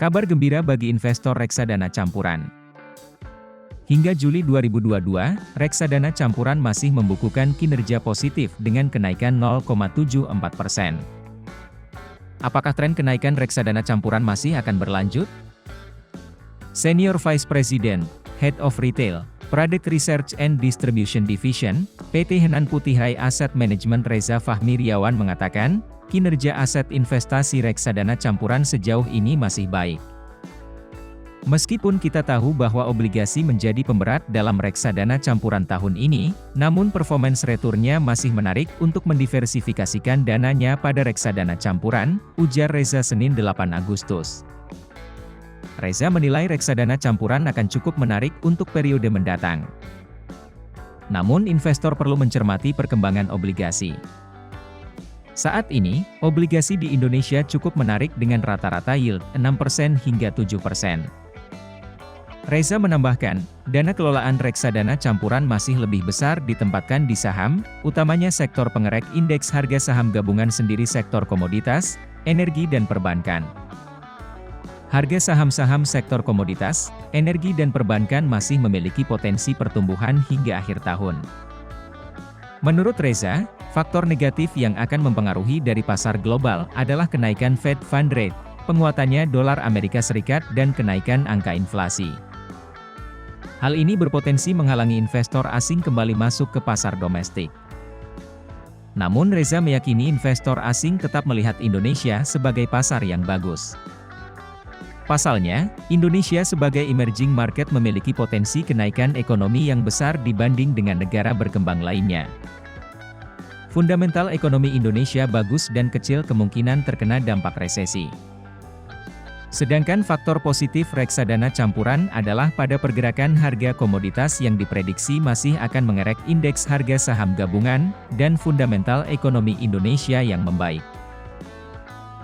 Kabar gembira bagi investor reksadana campuran. Hingga Juli 2022, reksadana campuran masih membukukan kinerja positif dengan kenaikan 0,74%. Apakah tren kenaikan reksadana campuran masih akan berlanjut? Senior Vice President, Head of Retail, Product Research and Distribution Division, PT Henan Putihai Asset Management Reza Fahmi Riawan mengatakan, kinerja aset investasi reksadana campuran sejauh ini masih baik. Meskipun kita tahu bahwa obligasi menjadi pemberat dalam reksadana campuran tahun ini, namun performance returnnya masih menarik untuk mendiversifikasikan dananya pada reksadana campuran, ujar Reza Senin 8 Agustus. Reza menilai reksadana campuran akan cukup menarik untuk periode mendatang. Namun investor perlu mencermati perkembangan obligasi. Saat ini, obligasi di Indonesia cukup menarik dengan rata-rata yield 6% hingga 7%. Reza menambahkan, dana kelolaan reksadana campuran masih lebih besar ditempatkan di saham, utamanya sektor pengerek indeks harga saham gabungan sendiri sektor komoditas, energi dan perbankan. Harga saham-saham sektor komoditas, energi dan perbankan masih memiliki potensi pertumbuhan hingga akhir tahun. Menurut Reza, faktor negatif yang akan mempengaruhi dari pasar global adalah kenaikan Fed Fund Rate, penguatannya dolar Amerika Serikat dan kenaikan angka inflasi. Hal ini berpotensi menghalangi investor asing kembali masuk ke pasar domestik. Namun Reza meyakini investor asing tetap melihat Indonesia sebagai pasar yang bagus. Pasalnya, Indonesia sebagai emerging market memiliki potensi kenaikan ekonomi yang besar dibanding dengan negara berkembang lainnya. Fundamental ekonomi Indonesia bagus dan kecil kemungkinan terkena dampak resesi. Sedangkan faktor positif reksadana campuran adalah pada pergerakan harga komoditas yang diprediksi masih akan mengerek indeks harga saham gabungan, dan fundamental ekonomi Indonesia yang membaik.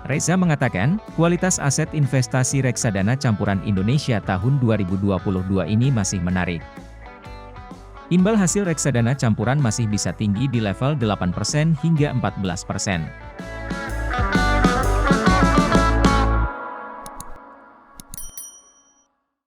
Reza mengatakan, kualitas aset investasi reksadana campuran Indonesia tahun 2022 ini masih menarik. Imbal hasil reksadana campuran masih bisa tinggi di level 8% hingga 14%.